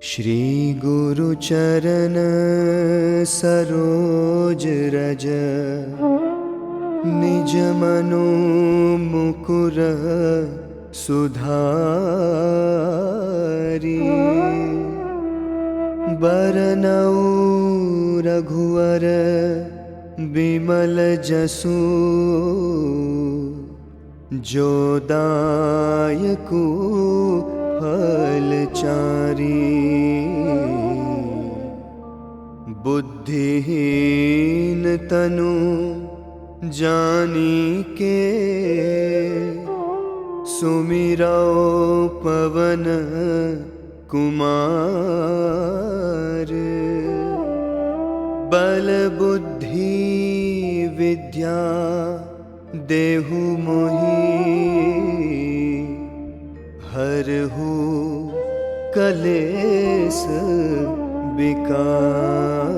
श्री गुरु चरण सरोज रज निज मनो मुकुर सुधारी। बरनऊ रघुवर बिमल जसु जो दायकु फल चारी। बुद्धिहीन तनु जानिके सुमिरौ पवन कुमार। बल बुद्धि विद्या देहु मोहि हरहु कलेस विकार।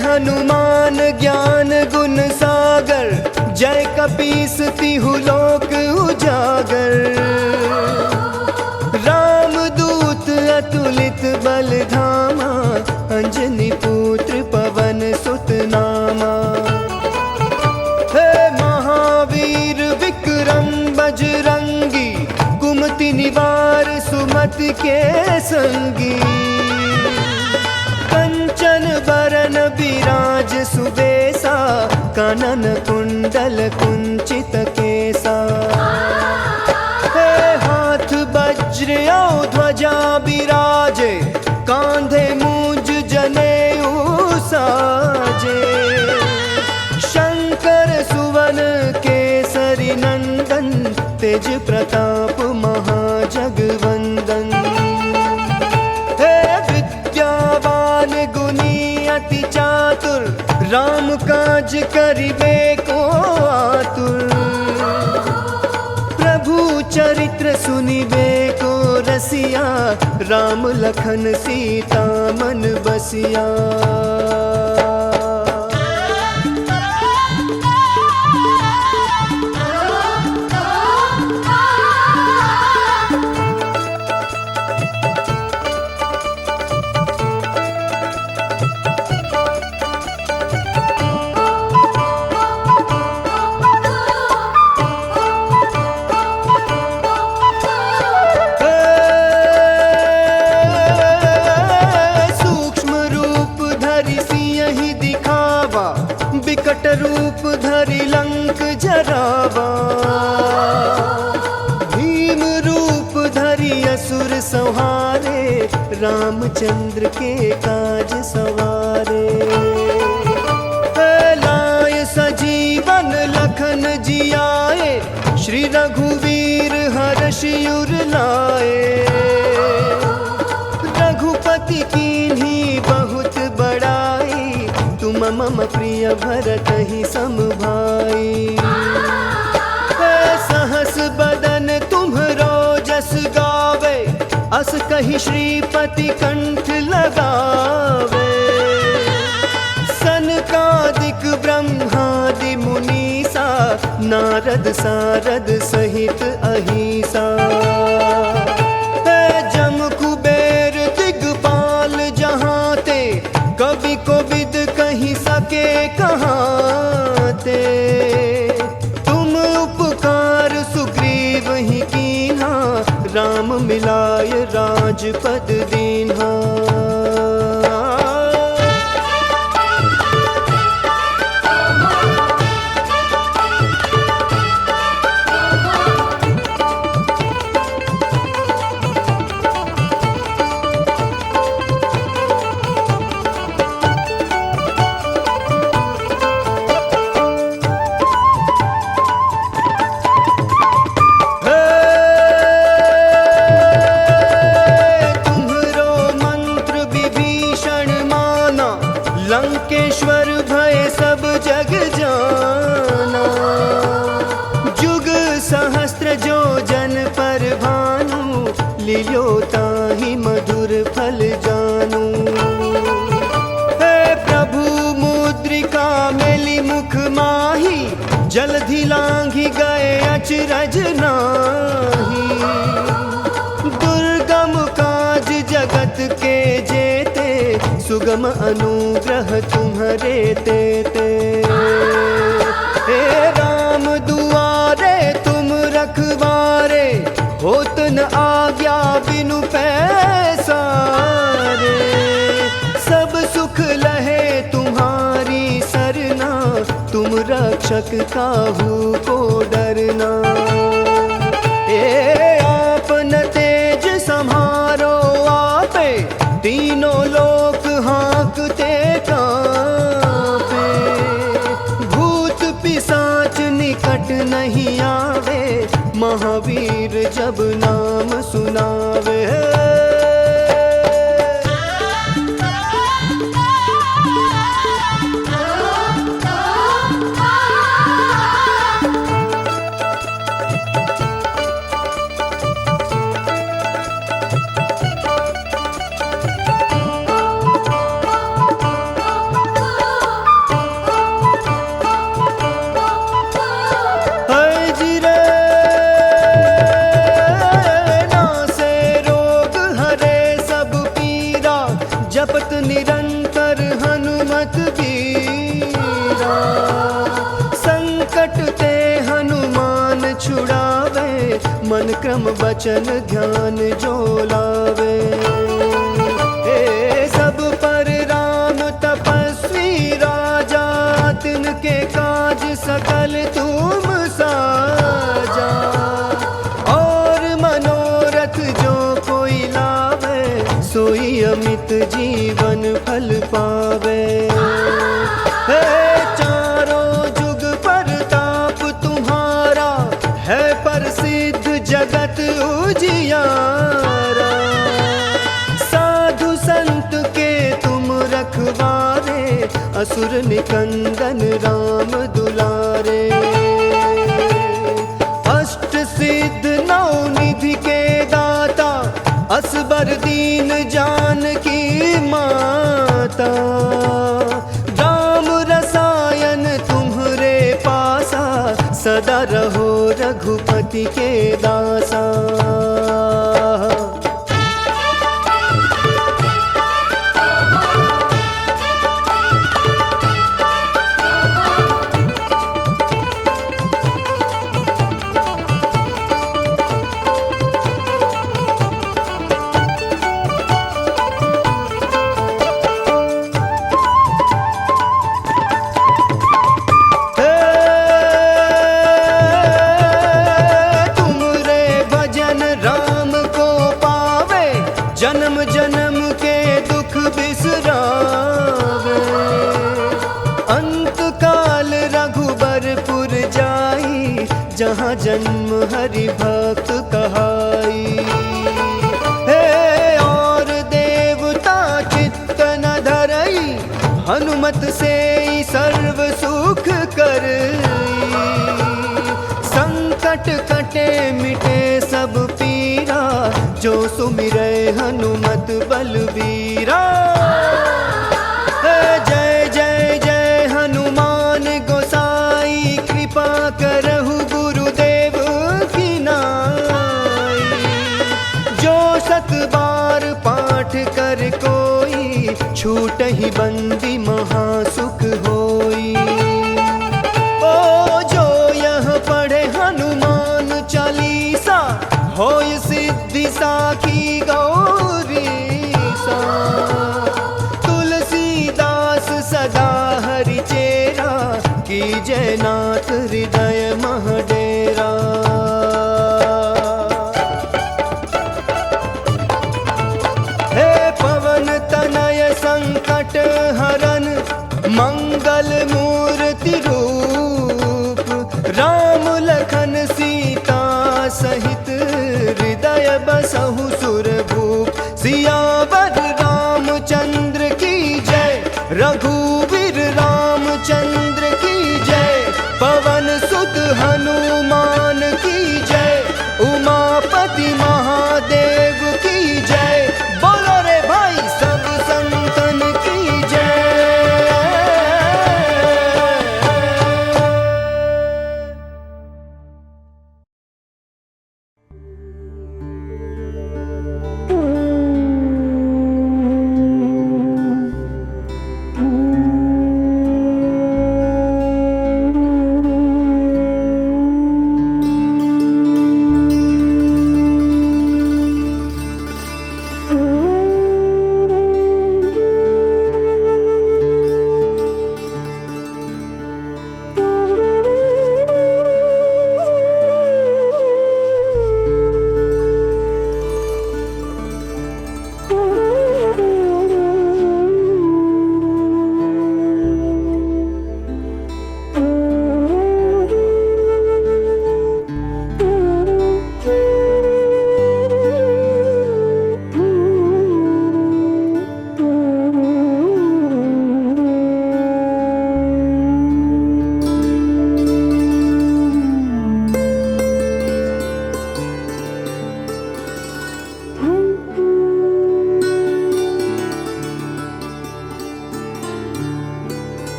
हनुमान ज्ञान गुण सागर, जय कपीस तिहु लोक उजागर। राम दूत अतुलित बल धामा, अंजनी पुत्र पवन सुत नामा। हे महावीर विक्रम बजरंगी, कुमति निवार सुमति के संगी। कंचन बरन विराज सुबेसा, कानन कुंडल कुंचित केसा। हे हाथ वज्र और ध्वजा विराजे, कांधे मूंज जनेऊ साजे। शंकर सुवन केसरी नंदन, तेज प्रताप महाजगवंदन। गुनी चातुर, राम काज करिबे को आतुर। प्रभु चरित्र सुनिबे को रसिया, राम लखन सीता मन बसिया। विकट रूप धरि लंक जरावा, भीम रूप धरि असुर संहारे। रामचंद्र के काज सवारे। लाय सजीवन लखन जियाए, श्री रघुवीर हर्षि उर लाए। रघुपति कीन्ही बहुत बड़ाई, तुम मम प्रिय भरत ही सम भाई। सहस बदन तुम्हरो जस गावे, अस कहि श्रीपति कंठ लगावे। सनकादिक ब्रह्मादि मुनीसा, नारद सारद सहित अहिसा। जम कुबेर दिगपाल जहाते, कवि कोविद कहीं सके कहाते। तुम उपकार सुग्रीव ही कीन्हा, राम मिलाय राजपद दीन्हा। लंकेश्वर भय सब जग जाना, जुग सहस्त्र जो जन पर भानु, लियो ताहि मधुर फल जानू। हे प्रभु मुद्रिका मेली मुख माही, जलधि लांघि गए अचरज नाही। दुर्गम काज जगत के जेते, सुगम अनुग्रह तुम्हरे तेते। हे राम दुआरे तुम रखवारे, होत न आज्ञा बिनु पैसारे। सब सुख लहे तुम्हारी सरना, तुम रक्षक काहू को डरना। आपन तेज सम्हारो आपे, तीनों लोक हाँकते कांपे। भूत पिशाच निकट नहीं आवे, महावीर जब नाम सुनावे। जपत निरंतर हनुमत बीरा, संकट ते हनुमान छुड़ावे, मन क्रम वचन ध्यान जो लावे। हे सब पर राम तपस्वी राजा, तिनके काज सकल तुम साजा। और मनोरथ जो कोई लावे, सोई अमित जीवन फल पावे। है चारों जुग परताप तुम्हारा, है प्रसिद्ध जगत उजियारा। साधु संत के तुम रखवारे, असुर निकंदन राम दुलारे। अष्ट सिद्ध नौ निधि के दाता, असबर दीन जानकी माता। राम रसायन तुम्हरे पासा, सदा रहो रघुपति के दासा। जन्म जन्म के दुख बिसरावे, अंत काल रघुबरपुर जाई, जहाँ जन्म हरि भक्त कहाई। हे और देवता चित्त न धरई, हनुमत से सर्व सुख करई। संकट कटे मिटे सब पीरा, जो सुमिरै हनुमत बलबीरा। जय जय जय हनुमान गोसाई, कृपा करहु गुरुदेव की नाई। जो सत बार पाठ कर कोई, छूटहि बंदी महासुख होई। ओ जो यह पढ़े हनुमान चालीसा, होय सिद्धि साखी गौरीसा। तुलसीदास सदा हरि चेरा, कीजय नाथ हृदय मह डेरा। हे पवन तनय संकट हरन, मंगल मूर्ति रूप। राम लखन सीता सहित, हृदय बसहु सुरभूप। सियावर रामचंद्र की जय, रघुवीर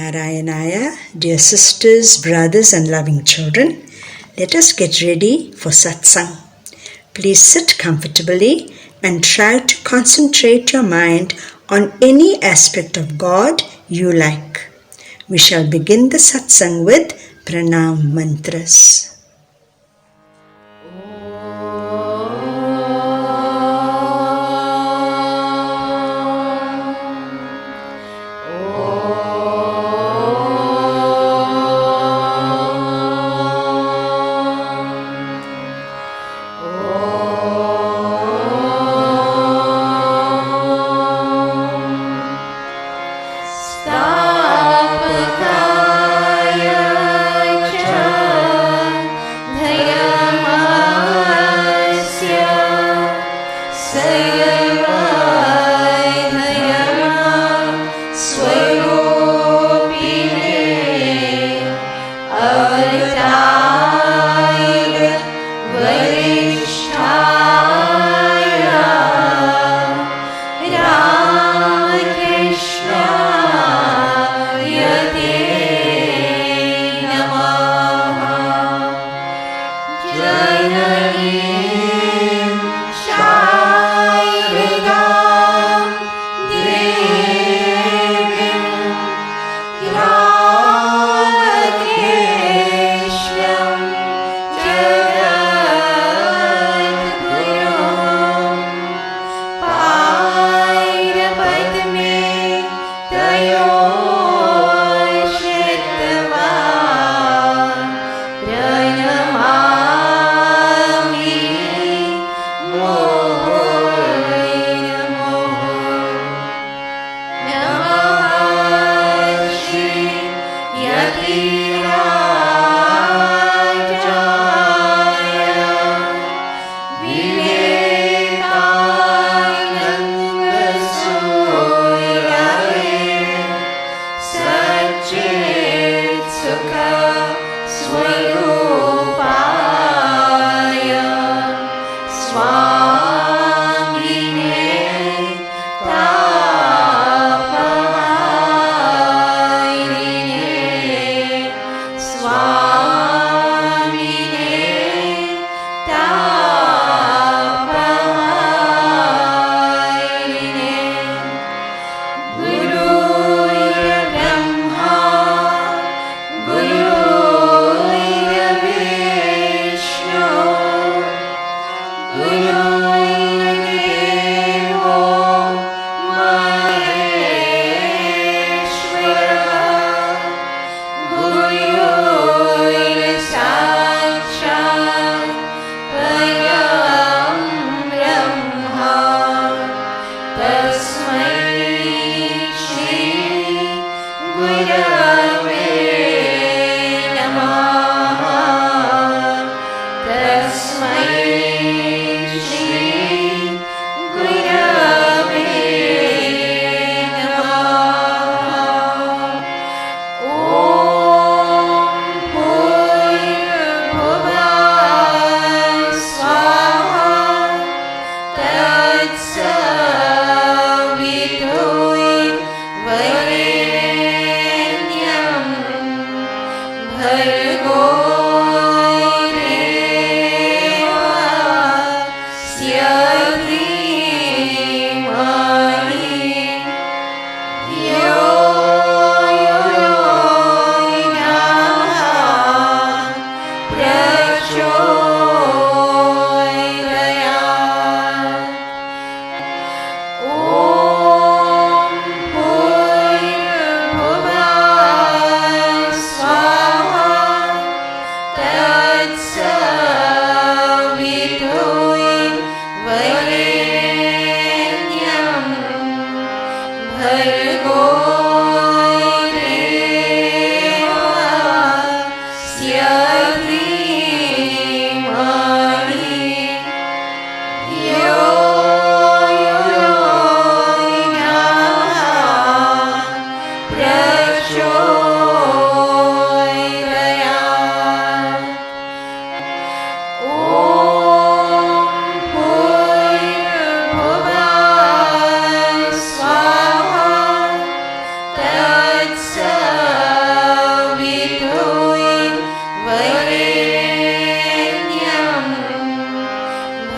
Narayanaya, dear sisters, brothers, and loving children, let us get ready for satsang. Please sit comfortably and try to concentrate your mind on any aspect of God you like. We shall begin the satsang with pranam mantras.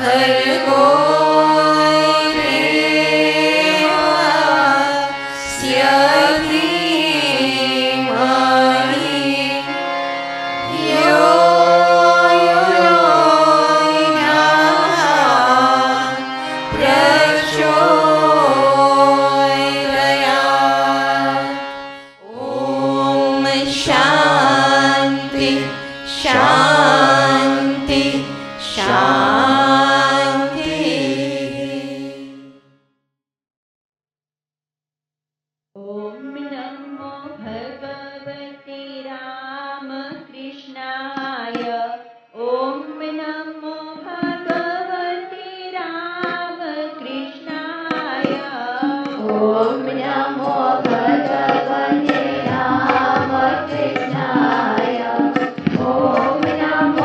भर्गो देवस्य धीमहि यो यो नः प्रचोदयात्। ॐ शान्ति शान्ति शान्ति। ॐ नमो भगवते रामकृष्णाय। ॐ नमो भगवते रामकृष्णाय। ॐ नमो भगवते रामकृष्णाय। ॐ नमो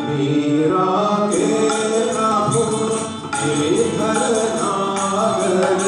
मीरा के प्रभु गिरधर नागर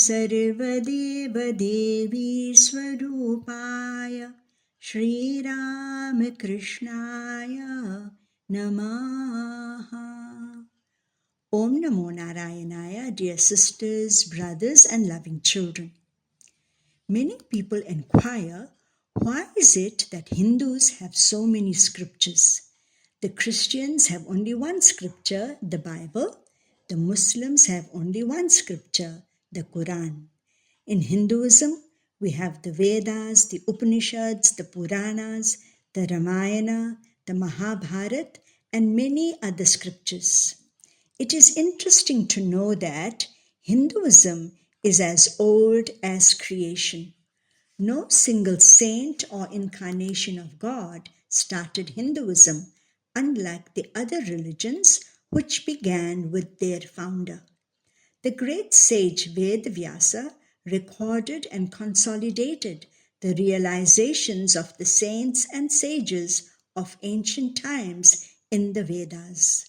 सर्वदेवदेवीस्वरूपाय श्रीरामकृष्णाय नमः. Om Namo Narayanaya, dear sisters, brothers, and loving children. Many people inquire, why is it that Hindus have so many scriptures? The Christians have only one scripture, the Bible. The Muslims have only one scripture, the Quran. In Hinduism, we have the Vedas, the Upanishads, the Puranas, the Ramayana, the Mahabharata, and many other scriptures. It is interesting to know that Hinduism is as old as creation. No single saint or incarnation of God started Hinduism, unlike the other religions which began with their founder. The great sage Vedvyasa recorded and consolidated the realizations of the saints and sages of ancient times in the Vedas.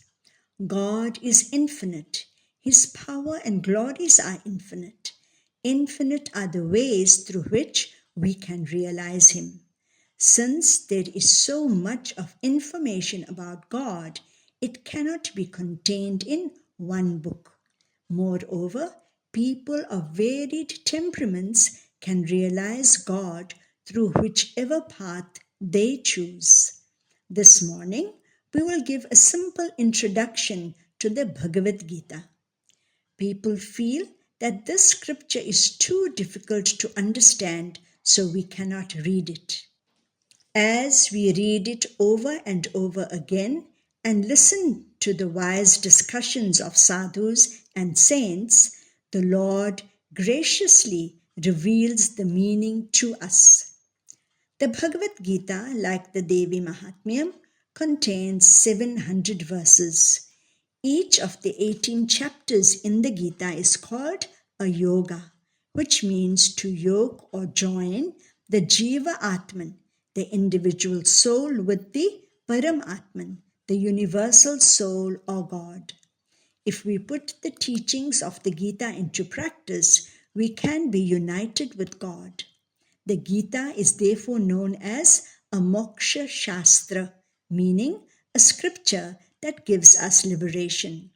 God is infinite. His power and glories are infinite. Infinite are the ways through which we can realize Him. Since there is so much of information about God, it cannot be contained in one book. Moreover, people of varied temperaments can realize God through whichever path they choose. This morning, we will give a simple introduction to the Bhagavad Gita. People feel that this scripture is too difficult to understand, so we cannot read it. As we read it over and over again and listen to the wise discussions of sadhus and saints, the Lord graciously reveals the meaning to us. The Bhagavad Gita, like the Devi Mahatmyam, contains 700 verses. Each of the 18 chapters in the Gita is called a yoga, which means to yoke or join the Jiva Atman, the individual soul, with the Param Atman, the universal soul or God. If we put the teachings of the Gita into practice, we can be united with God. The Gita is therefore known as a Moksha Shastra, meaning a scripture that gives us liberation.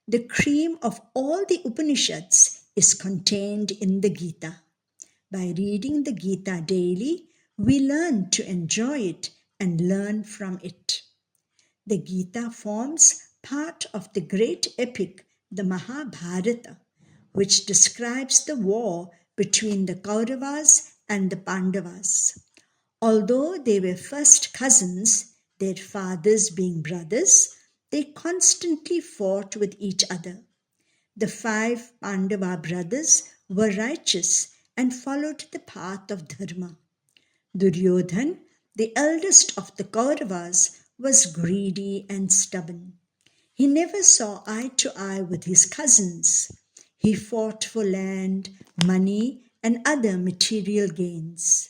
The cream of all the Upanishads is contained in the Gita. By reading the Gita daily, we learn to enjoy it and learn from it. The Gita forms part of the great epic, the Mahabharata, which describes the war between the Kauravas and the Pandavas. Although they were first cousins, their fathers being brothers, they constantly fought with each other. The 5 Pandava brothers were righteous and followed the path of Dharma. Duryodhan, the eldest of the Kauravas, was greedy and stubborn. He never saw eye to eye with his cousins. He fought for land, money, and other material gains.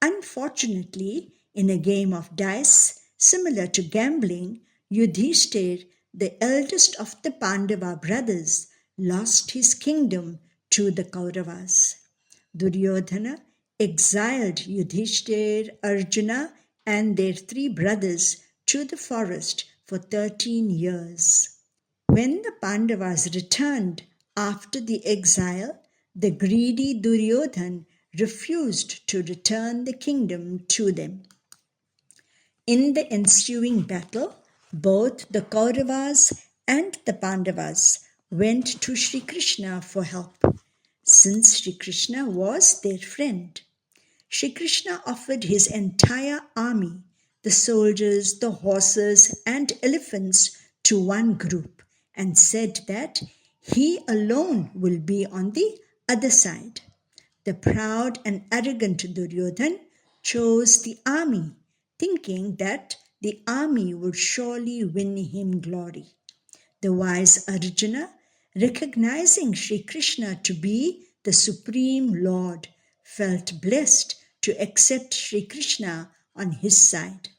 Unfortunately, in a game of dice, similar to gambling, Yudhishthir, the eldest of the Pandava brothers, lost his kingdom to the Kauravas. Duryodhana exiled Yudhishthir, Arjuna, and their 3 brothers to the forest for 13 years. When the Pandavas returned after the exile, the greedy Duryodhan refused to return the kingdom to them. In the ensuing battle, both the Kauravas and the Pandavas went to Sri Krishna for help, since Sri Krishna was their friend. Sri Krishna offered his entire army, the soldiers, the horses, and elephants, to one group and said that he alone will be on the other side. The proud and arrogant Duryodhan chose the army, thinking that the army would surely win him glory. The wise Arjuna, recognizing Sri Krishna to be the Supreme Lord, felt blessed to accept Sri Krishna on his side.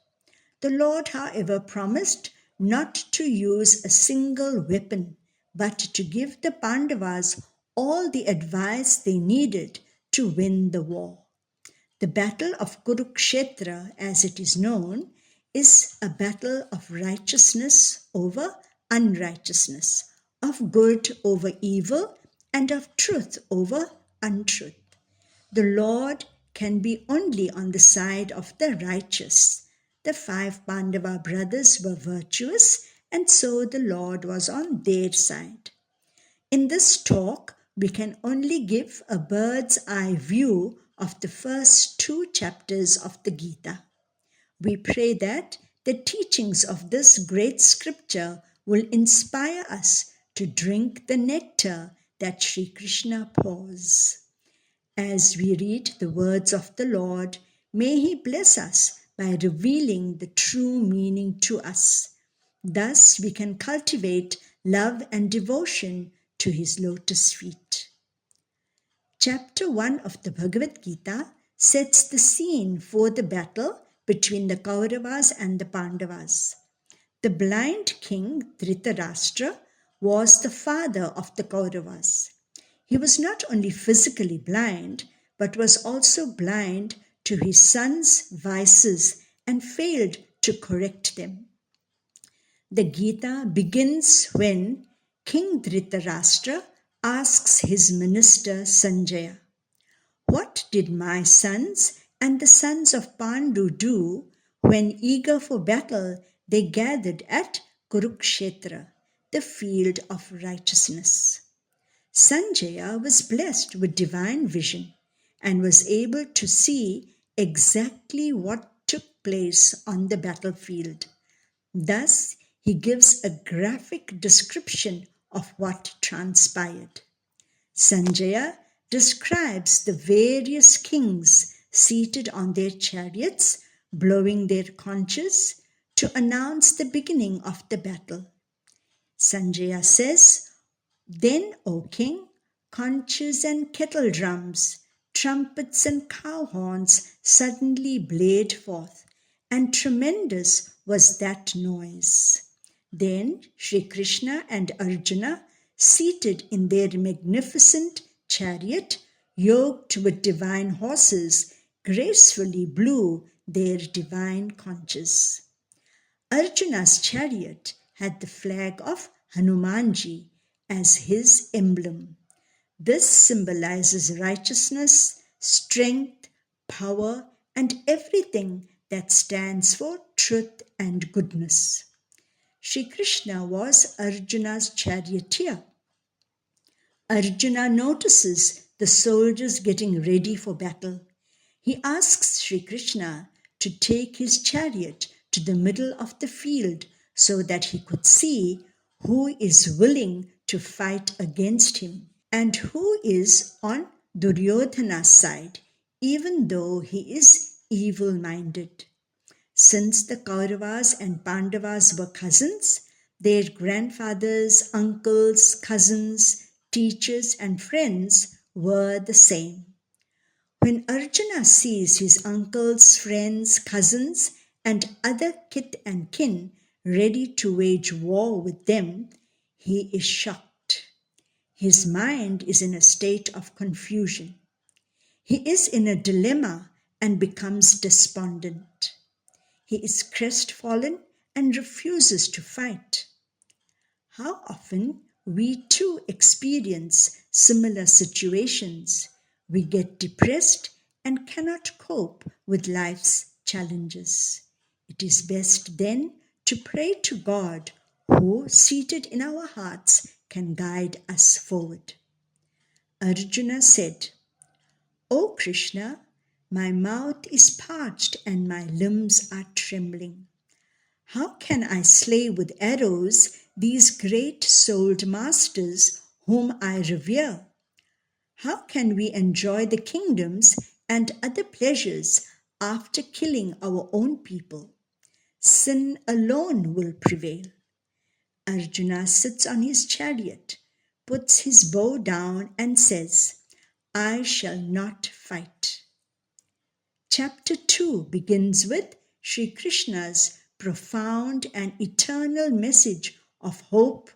The Lord, however, promised not to use a single weapon, but to give the Pandavas all the advice they needed to win the war. The Battle of Kurukshetra, as it is known, is a battle of righteousness over unrighteousness, of good over evil, and of truth over untruth. The Lord can be only on the side of the righteous. The 5 Pandava brothers were virtuous, and so the Lord was on their side. In this talk, we can only give a bird's eye view of the first 2 chapters of the Gita. We pray that the teachings of this great scripture will inspire us to drink the nectar that Sri Krishna pours. As we read the words of the Lord, may He bless us by revealing the true meaning to us. Thus we can cultivate love and devotion to His lotus feet. Chapter 1 of the Bhagavad Gita sets the scene for the battle between the Kauravas and the Pandavas. The blind king Dhritarashtra was the father of the Kauravas. He was not only physically blind, but was also blind to his son's vices and failed to correct them. The Gita begins when King Dhritarashtra asks his minister Sanjaya, "What did my sons and the sons of Pandu do when, eager for battle, they gathered at Kurukshetra, the field of righteousness?" Sanjaya was blessed with divine vision and was able to see exactly what took place on the battlefield. Thus, he gives a graphic description of what transpired. Sanjaya describes the various kings seated on their chariots, blowing their conches to announce the beginning of the battle. Sanjaya says, "Then, O king, conches and kettle drums, trumpets and cow horns suddenly blared forth, and tremendous was that noise. Then Sri Krishna and Arjuna, seated in their magnificent chariot, yoked with divine horses, gracefully blew their divine conches. Arjuna's chariot had the flag of Hanumanji as his emblem. This symbolizes righteousness, strength, power, and everything that stands for truth and goodness. Sri Krishna was Arjuna's charioteer. Arjuna notices the soldiers getting ready for battle. He asks Sri Krishna to take his chariot to the middle of the field so that he could see who is willing to fight against him and who is on Duryodhana's side, even though he is evil-minded. Since the Kauravas and Pandavas were cousins, their grandfathers, uncles, cousins, teachers, and friends were the same. When Arjuna sees his uncles, friends, cousins, and other kith and kin ready to wage war with them, he is shocked. His mind is in a state of confusion. He is in a dilemma and becomes despondent. He is crestfallen and refuses to fight. How often we too experience similar situations. We get depressed and cannot cope with life's challenges. It is best then to pray to God, who, seated in our hearts, can guide us forward. Arjuna said, "O Krishna, my mouth is parched and my limbs are trembling. How can I slay with arrows these great-souled masters whom I revere? How can we enjoy the kingdoms and other pleasures after killing our own people? Sin alone will prevail." Arjuna sits on his chariot, puts his bow down and says, "I shall not fight." Chapter 2 begins with Sri Krishna's profound and eternal message of hope,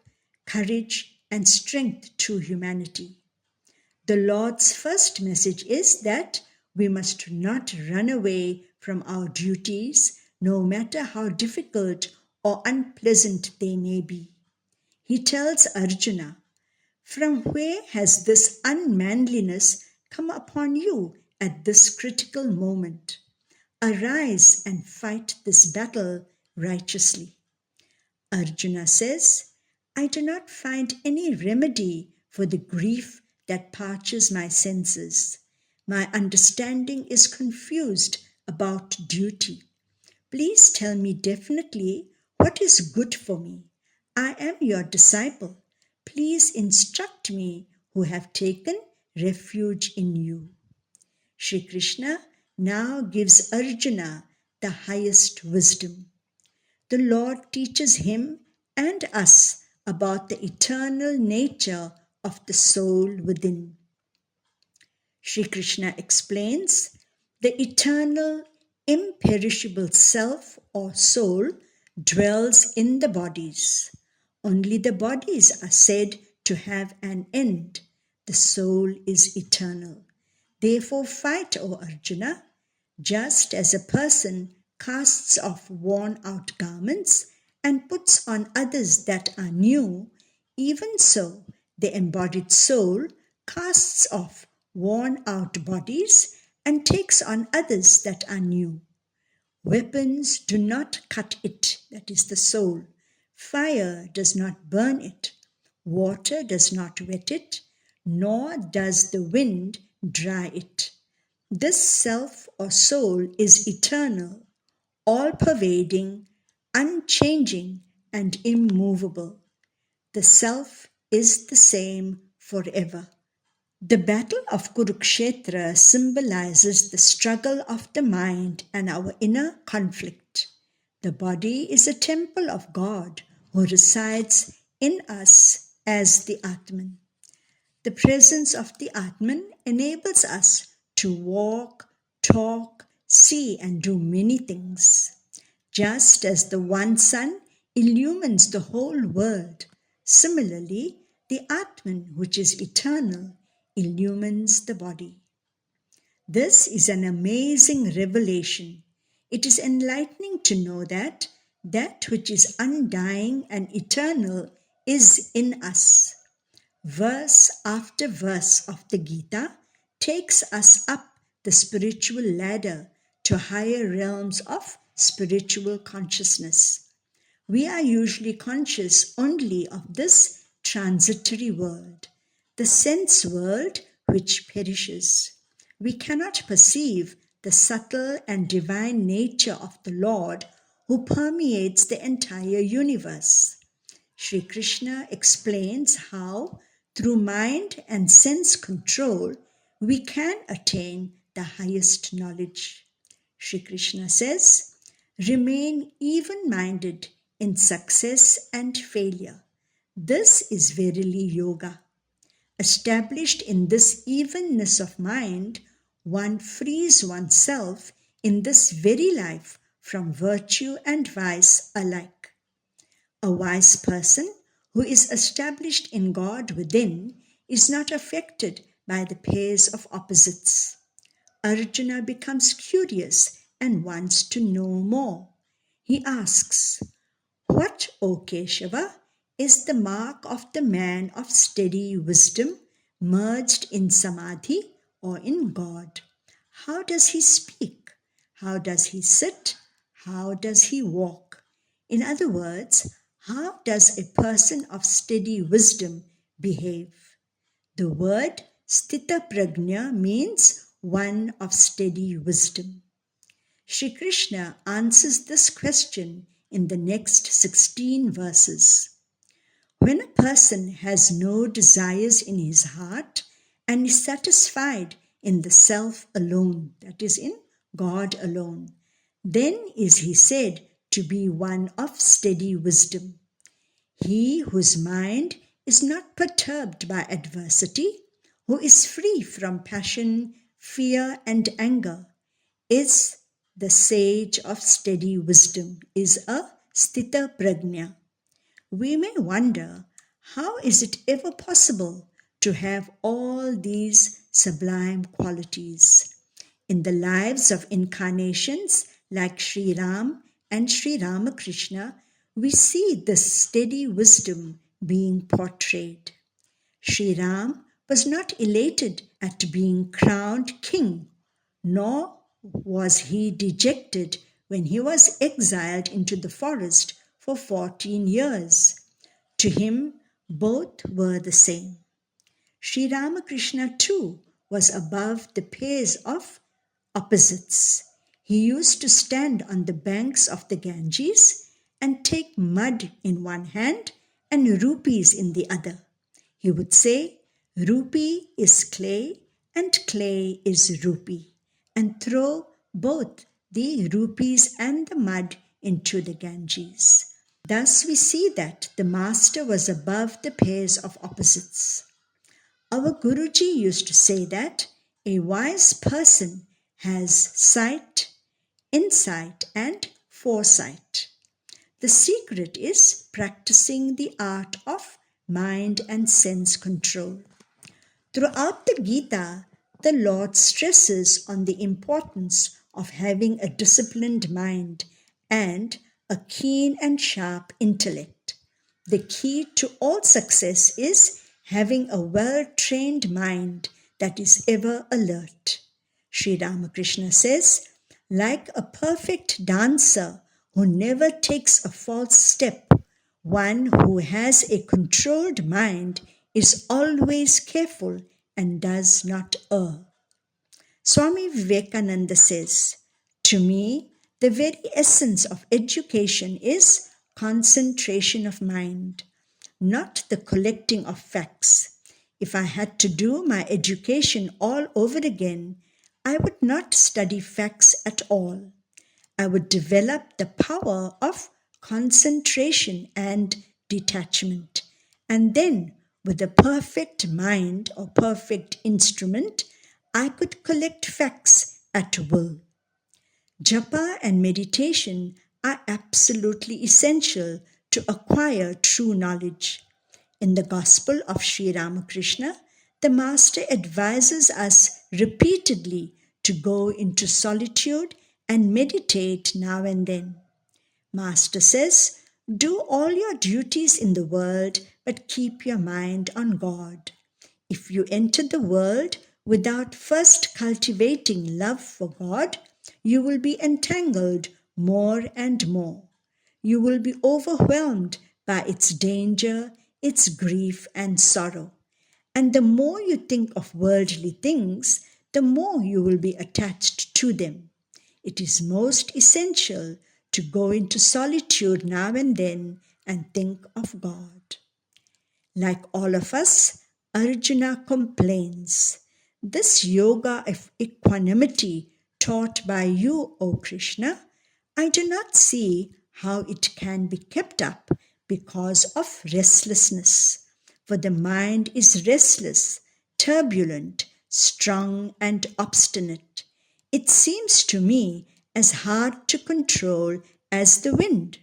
courage, and strength to humanity. The Lord's first message is that we must not run away from our duties, no matter how difficult or unpleasant they may be. He tells Arjuna, "From where has this unmanliness come upon you at this critical moment? Arise and fight this battle righteously." Arjuna says, "I do not find any remedy for the grief that parches my senses. My understanding is confused about duty. Please tell me definitely what is good for me. I am your disciple. Please instruct me who have taken refuge in you." Shri Krishna now gives Arjuna the highest wisdom. The Lord teaches him and us about the eternal nature of the soul within. Shri Krishna explains, the eternal, imperishable self or soul dwells in the bodies. Only the bodies are said to have an end. The soul is eternal. Therefore fight, O Arjuna, just as a person casts off worn out garments and puts on others that are new, even so the embodied soul casts off worn out bodies and takes on others that are new. Weapons do not cut it, that is the soul. Fire does not burn it. Water does not wet it, nor does the wind dry it. This self or soul is eternal, all-pervading, unchanging, and immovable. The self is the same forever. The battle of Kurukshetra symbolizes the struggle of the mind and our inner conflict. The body is a temple of God who resides in us as the Atman. The presence of the Atman enables us to walk, talk, see, and do many things. Just as the one sun illumines the whole world, similarly, the Atman, which is eternal, illumines the body. This is an amazing revelation. It is enlightening to know that that which is undying and eternal is in us. Verse after verse of the Gita takes us up the spiritual ladder to higher realms of spiritual consciousness. We are usually conscious only of this transitory world, the sense world which perishes. We cannot perceive the subtle and divine nature of the Lord who permeates the entire universe. Shri Krishna explains how, through mind and sense control, we can attain the highest knowledge. Shri Krishna says, "Remain even-minded in success and failure. This is verily yoga. Established in this evenness of mind, one frees oneself in this very life from virtue and vice alike. A wise person who is established in God within is not affected by the pairs of opposites." Arjuna becomes curious and wants to know more. He asks, "What, O Keshava, is the mark of the man of steady wisdom merged in Samadhi or in God? How does he speak? How does he sit? How does he walk? In other words, how does a person of steady wisdom behave?" The word Sthita Prajna means one of steady wisdom. Shri Krishna answers this question in the next 16 verses. When a person has no desires in his heart and is satisfied in the self alone, that is, in God alone, then is he said to be one of steady wisdom. He whose mind is not perturbed by adversity, who is free from passion, fear, and anger, is the sage of steady wisdom, is a Sthita Prajna. We may wonder, how is it ever possible to have all these sublime qualities. In the lives of incarnations like Sri Ram and Sri Ramakrishna, we see this steady wisdom being portrayed. Sri Ram was not elated at being crowned king, nor was he dejected when he was exiled into the forest for 14 years. To him, both were the same. Sri Ramakrishna too was above the pairs of opposites. He used to stand on the banks of the Ganges and take mud in one hand and rupees in the other. He would say, "Rupee is clay and clay is rupee," and throw both the rupees and the mud into the Ganges. Thus we see that the master was above the pairs of opposites. Our Guruji used to say that a wise person has sight, insight, and foresight. The secret is practicing the art of mind and sense control. Throughout the Gita, the Lord stresses on the importance of having a disciplined mind and a keen and sharp intellect. The key to all success is having a well-trained mind that is ever alert. Sri Ramakrishna says, like a perfect dancer who never takes a false step, one who has a controlled mind is always careful and does not err. Swami Vivekananda says, "To me, the very essence of education is concentration of mind, not the collecting of facts. If I had to do my education all over again, I would not study facts at all. I would develop the power of concentration and detachment. And then, with a perfect mind or perfect instrument, I could collect facts at will." Japa and meditation are absolutely essential to acquire true knowledge. In the Gospel of Sri Ramakrishna, the Master advises us repeatedly to go into solitude and meditate now and then. Master says, "Do all your duties in the world, but keep your mind on God. If you enter the world without first cultivating love for God, you will be entangled more and more. You will be overwhelmed by its danger, its grief and sorrow. And the more you think of worldly things, the more you will be attached to them. It is most essential to go into solitude now and then and think of God." Like all of us, Arjuna complains, "This yoga of equanimity taught by you, O Krishna, I do not see how it can be kept up because of restlessness. For the mind is restless, turbulent, strong, and obstinate. It seems to me as hard to control as the wind."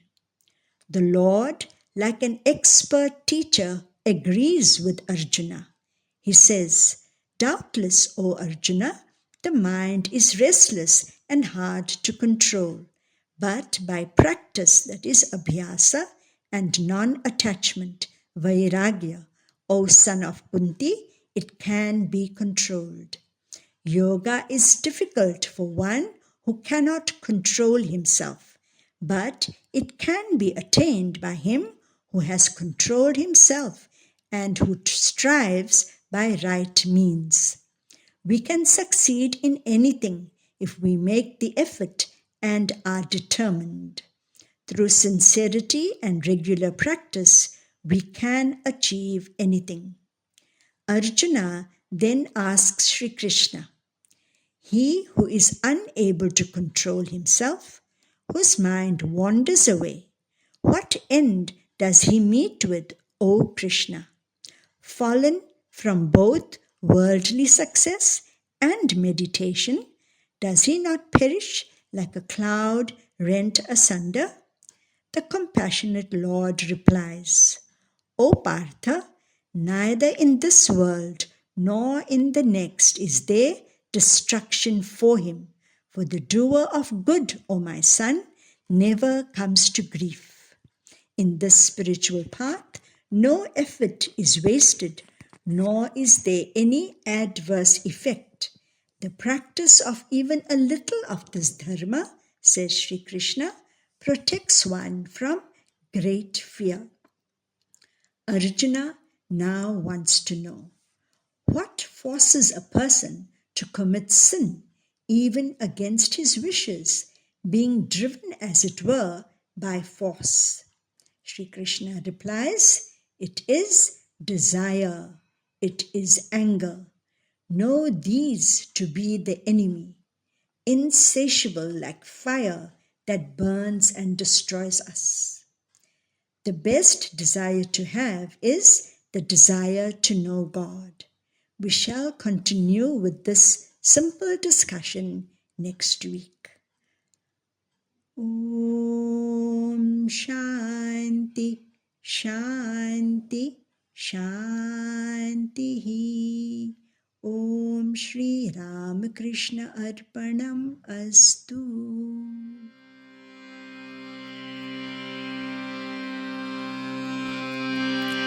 The Lord, like an expert teacher, agrees with Arjuna. He says, "Doubtless, O Arjuna, the mind is restless and hard to control. But by practice, that is abhyasa, and non-attachment, vairagya, O son of Kunti, it can be controlled. Yoga is difficult for one who cannot control himself, but it can be attained by him who has controlled himself and who strives by right means. We can succeed in anything if we make the effort and are determined. Through sincerity and regular practice, we can achieve anything." Arjuna then asks Sri Krishna, "He who is unable to control himself, whose mind wanders away, what end does he meet with, O Krishna? Fallen from both worldly success and meditation, does he not perish like a cloud rent asunder?" The compassionate Lord replies, "O Partha, Neither in this world nor in the next is there destruction for him. For the doer of good, O my son, never comes to grief. In this spiritual path, no effort is wasted, nor is there any adverse effect. The practice of even a little of this dharma, says Sri Krishna, protects one from great fear. Arjuna now wants to know, what forces a person to commit sin, even against his wishes, being driven, as it were, by force? Sri Krishna replies, it is desire, it is anger. Know these to be the enemy, insatiable like fire that burns and destroys us. The best desire to have is the desire to know God. We shall continue with this simple discussion next week. Om Shanti Shanti Shanti. Om Shri Ramakrishna Arpanam Astu.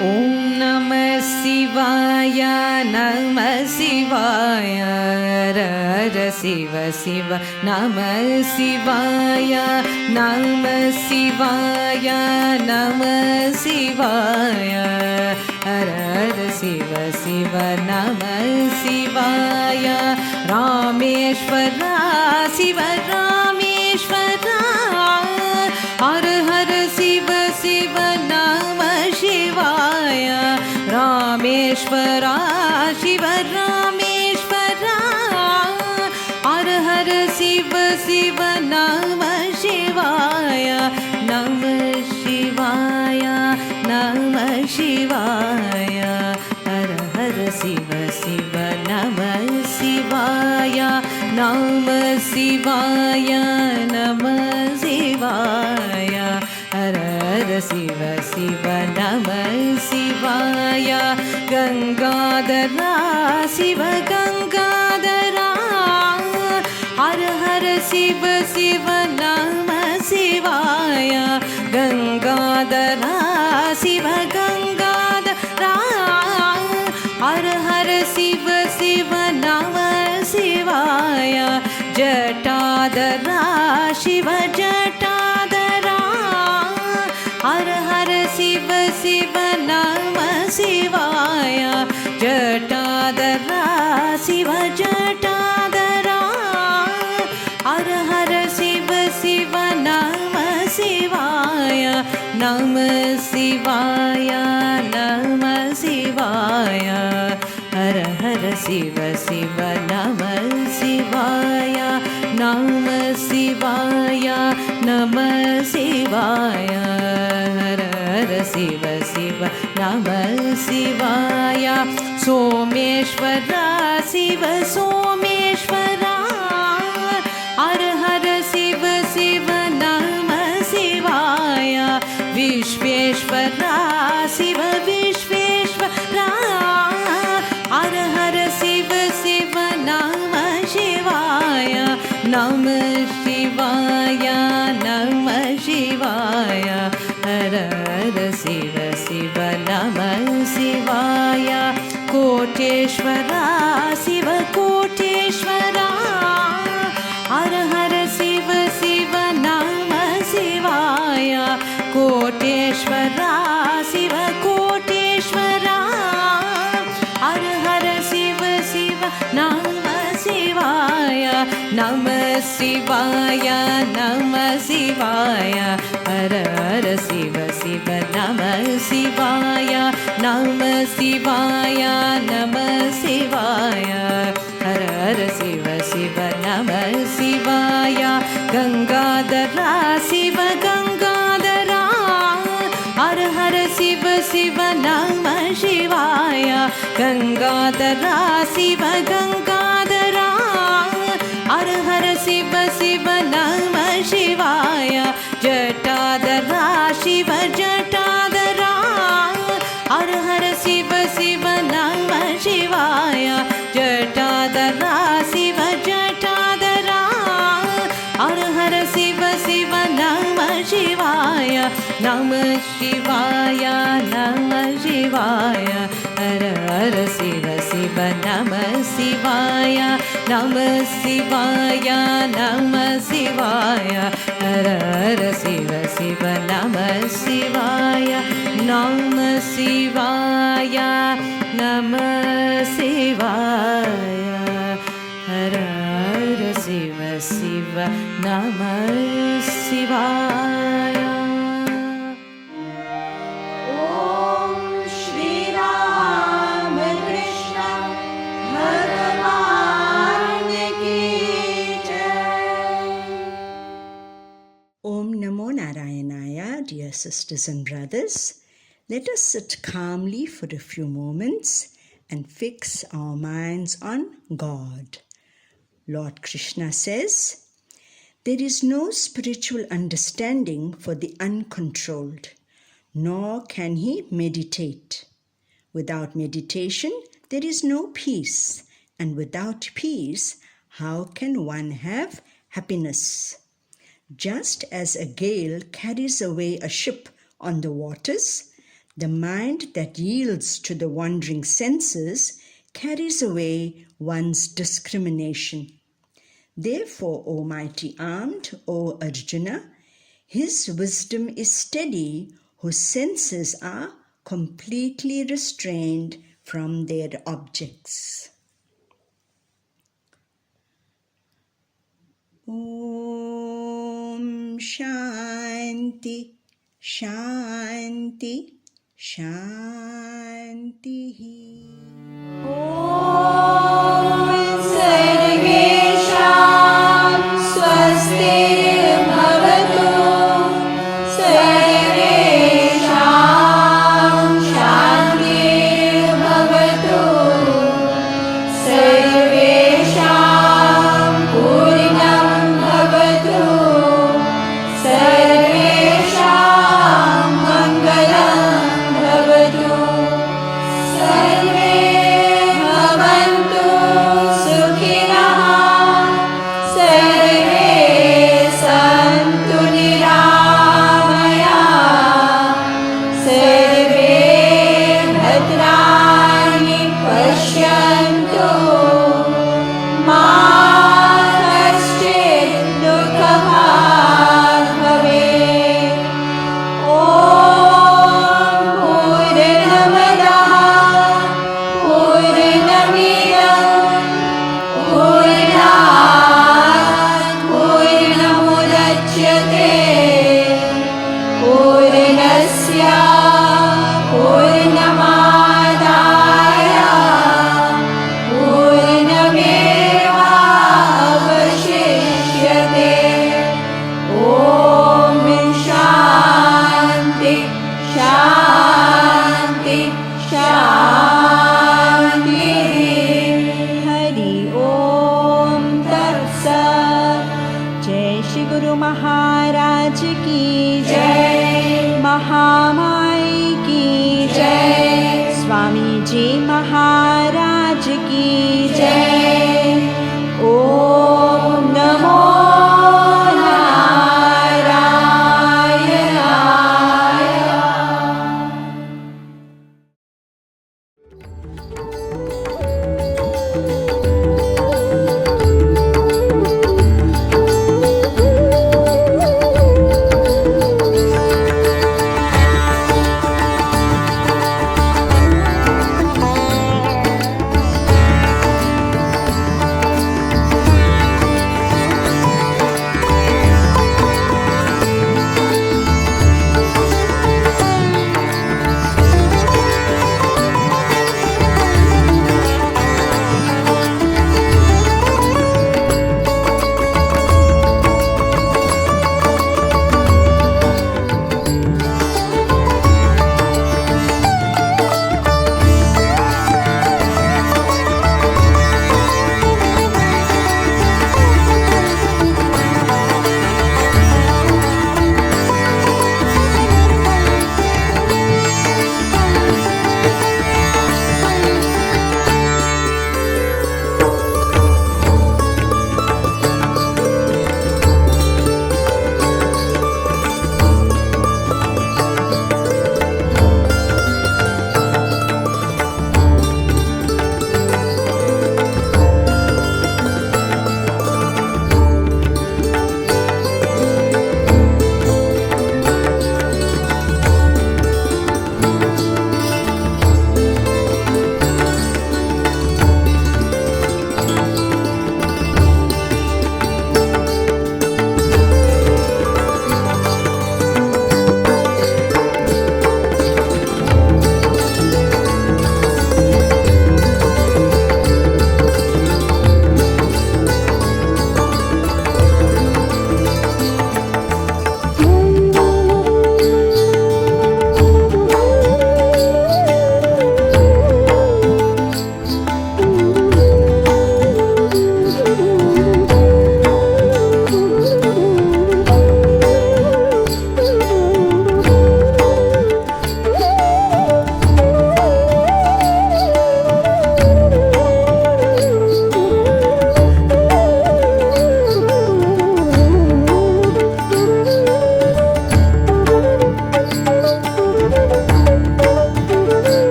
Om Namah Shivaya, Namah Shivaya, Rara Shiva Shiva, Namah Shivaya, Namah Shivaya, Namah Shivaya, Rara Shiva Shiva, Namah Shivaya, Rameshwara Shiva Rameshwara, Har Har Shiva Shiva, Namah Shivaya, Rameshwara Shiva Rameshwara, Har Har Shiva Shiva, Namah Shivaya, Namah Shivaya, Namah Shivaya, Har Har Shiva Shiva, Namah Shivaya, Namah Shivaya, Namah Shivaya, Har Har Shiva Shiva, Namah Shivaya, Gangadhara Shiva Gangadhara, Har Har Shiva Shiva, Namah Shivaya, Gangadhara Shiva Gangadhara, Har Har Shiva Shiva, Namah Shivaya, Jatadhara Shiva Jatadhara, Har Har Shiva Shiva, Namah Shivaya, Jatadhara Shiva Jatadhara, Har Har Shiva Shiva, Namah Shivaya, Namah Shivaya, Namah Shivaya, Har Har Shiva Shiva, Namah Shivaya, Namah Shivaya, Namah Shivaya, Har Har Shiva Shiva, Namah Shivaya, Someshwara Shiva Someshwara, Har Har Shiva Shiva, Namah Shivaya, Vishveshwara Shiva Vishveshwara, Har Har Shiva Shiva, Namah Shivaya, Namah Shivaya, Namah Shivaya, Har Har Shiva Shiva, Namah Shivaya, Koteshwara Shiva Koteshwara, Har Har Shiva Shiva, Namah Shivaya, Koteshwara Shiva Koteshwara, Har Har Shiva Shiva, Namah Shivaya, Namah Shivaya, Namah Shivaya, Har Har Shiva Shiva, Namah Shivaya, Namah Shivaya, Namah Shivaya, Har Har Shiva Shiva, Namah Shivaya, Gangadhara Shiva Gangadhara, Har Har Shiva Shiva, Namah Shivaya, Gangadhara Shiva Gangadhara, Har Har Shiva Shiva, Namah Shivaya, Jatadhara Shiva Jatadhara, Har Har Shiva Shivaya, Namah Shivaya, Hara Hara Shiva Shiva, Namah Shivaya, Namah Shivaya, Namah Shivaya, Hara Hara Shiva Shiva, Namah Shivaya, Namah Shivaya, Namah Shivaya, Hara Hara Shiva Shiva, Namah Shivaya. Om Shri Ram Krishna Bhagavan ki Jai. Om Namo Narayanaya, dear sisters and brothers. Let us sit calmly for a few moments and fix our minds on God. Lord Krishna says, "There is no spiritual understanding for the uncontrolled, nor can he meditate. Without meditation, there is no peace, and without peace, how can one have happiness? Just as a gale carries away a ship on the waters, the mind that yields to the wandering senses carries away one's discrimination. Therefore, O mighty armed, O Arjuna, his wisdom is steady whose senses are completely restrained from their objects." Om Shanti Shanti Shanti. Sarvesham swastirabhavatu, sarvesham shantirabhavatu, sarvesham purnam bhavatu, sarvesham mangalam bhavatu, sarve bhavantu sukhinah, sarve santu niramayah, sarve bhadrani pashyantu, ma kaschid dukhabhag bhavet. Om Purnamadah Purnamidam Purnat Purnamudachyate Purnasya Purnamadaya Purnameva avashishyate. Om Shanti Shanti Shanti. Hari Om Tat Sat. Jai Shri Guru Maharaj ki Jai, Mahamai ki Jai, Swami Ji Maharaj